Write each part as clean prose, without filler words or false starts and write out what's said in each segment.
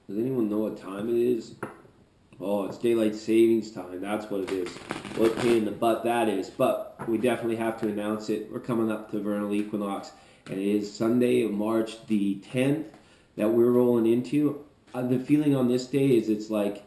Does anyone know what time it is? Oh, it's daylight savings time. That's what it is. What a pain in the butt that is. But we definitely have to announce it. We're coming up to vernal equinox, and it is Sunday, March the 10th, that we're rolling into. The feeling on this day is it's like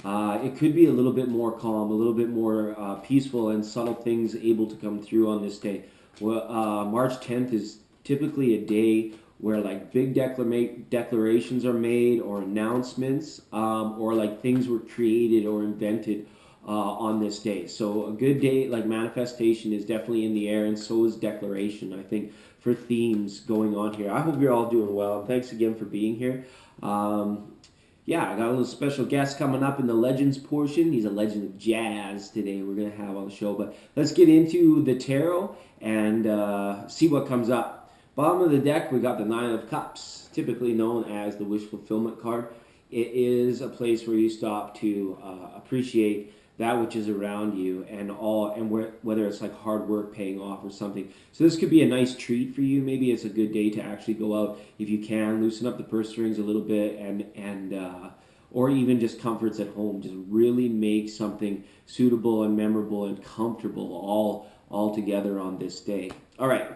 it could be a little bit more calm, a little bit more peaceful, and subtle things able to come through on this day. Well, March 10th is typically a day where like big declarations are made or announcements, or like things were created or invented on this day. So a good day like manifestation is definitely in the air, and so is declaration, I think, for themes going on here. I hope you're all doing well. Thanks again for being here. Yeah, I got a little special guest coming up in the legends portion. He's a legend of jazz today we're going to have on the show. But let's get into the tarot and see what comes up. Bottom of the deck, we got the Nine of Cups, typically known as the wish fulfillment card. It is a place where you stop to appreciate that which is around you, and whether it's like hard work paying off or something. So this could be a nice treat for you. Maybe it's a good day to actually go out if you can, loosen up the purse strings a little bit, and or even just comforts at home. Just really make something suitable and memorable and comfortable all together on this day. All right,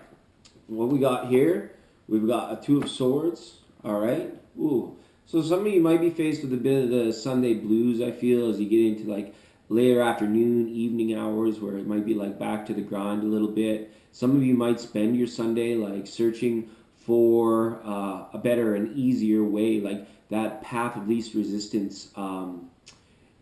what we got here? We've got a Two of Swords. All right. Ooh. So some of you might be faced with a bit of the Sunday blues, I feel, as you get into like later afternoon, evening hours where it might be like back to the grind a little bit. Some of you might spend your Sunday like searching for a better and easier way, like that path of least resistance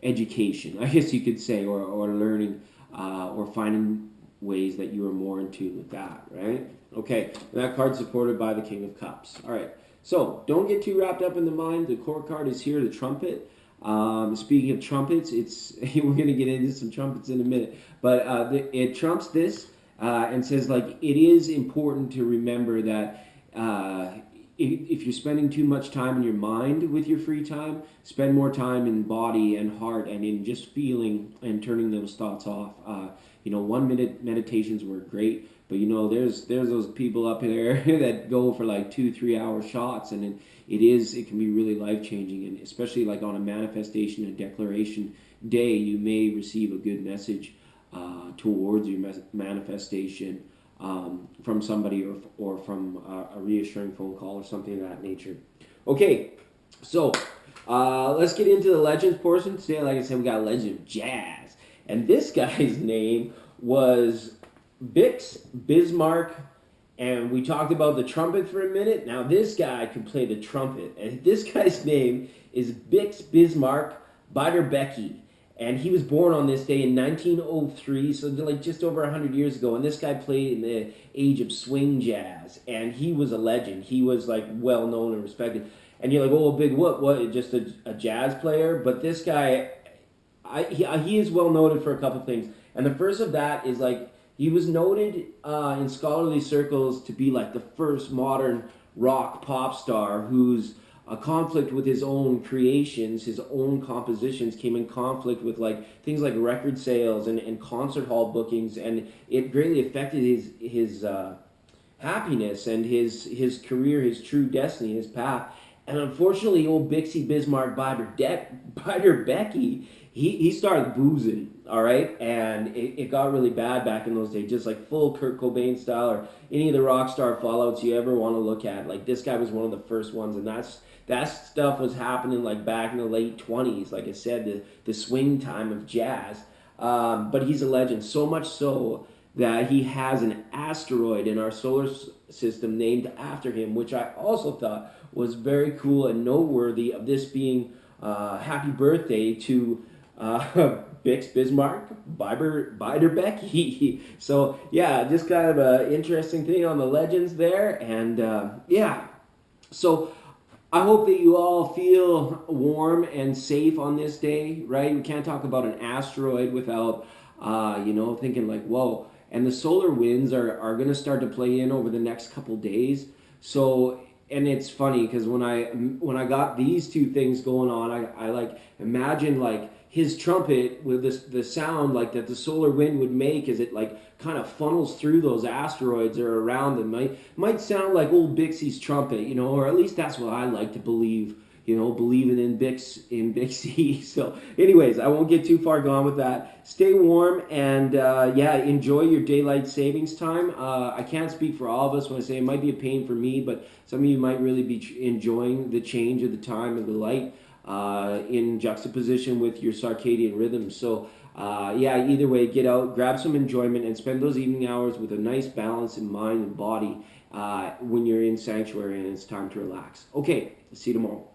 education, I guess you could say, or learning or finding ways that you are more in tune with that, right? Okay, and that card's supported by the King of Cups. All right, so don't get too wrapped up in the mind. The core card is here, the trumpet. Speaking of trumpets, it's we're going to get into some trumpets in a minute, but it trumps this and says like it is important to remember that if you're spending too much time in your mind with your free time, spend more time in body and heart and in just feeling and turning those thoughts off. 1 minute meditations work great, but there's those people up there that go for like 2-3 hour shots, and it can be really life changing, and especially like on a manifestation and declaration day, you may receive a good message towards your manifestation from somebody or from a reassuring phone call or something of that nature. Okay, so let's get into the legends portion today. Like I said, we got a legend of jazz, and this guy's name was Bix Bismarck, and we talked about the trumpet for a minute. Now this guy can play the trumpet, and this guy's name is Bix Bismarck Beiderbecke, and he was born on this day in 1903, so like just over 100 years ago. And this guy played in the age of swing jazz, and he was a legend. He was like well known and respected. And you're like, oh, big what? Just a jazz player? But this guy, he is well noted for a couple things. And the first of that is like he was noted in scholarly circles to be like the first modern rock pop star whose a conflict with his own creations, his own compositions came in conflict with like things like record sales and concert hall bookings, and it greatly affected his happiness and his career, his true destiny, his path. And unfortunately, old Bixie Bismarck Beiderbecke, he started boozing, all right? And it got really bad back in those days, just like full Kurt Cobain style or any of the rock star fallouts you ever want to look at. Like this guy was one of the first ones, and that stuff was happening like back in the late 20s, like I said, the swing time of jazz. But he's a legend, so much so that he has an asteroid in our solar system named after him, which I also thought was very cool and noteworthy of this being happy birthday to Bix Bismarck Beiderbecke. So yeah, just kind of an interesting thing on the legends there, and yeah. So I hope that you all feel warm and safe on this day, right? We can't talk about an asteroid without, thinking like, whoa. And the solar winds are going to start to play in over the next couple days. So, and it's funny because when I got these two things going on, I like imagine like his trumpet with the sound like that the solar wind would make as it like kind of funnels through those asteroids or around them. Might sound like old Bixie's trumpet, or at least that's what I like to believe, believing in Big C. So anyways, I won't get too far gone with that. Stay warm and enjoy your daylight savings time. I can't speak for all of us when I say it might be a pain for me, but some of you might really be enjoying the change of the time of the light in juxtaposition with your circadian rhythm. So either way, get out, grab some enjoyment, and spend those evening hours with a nice balance in mind and body when you're in sanctuary and it's time to relax. Okay, see you tomorrow.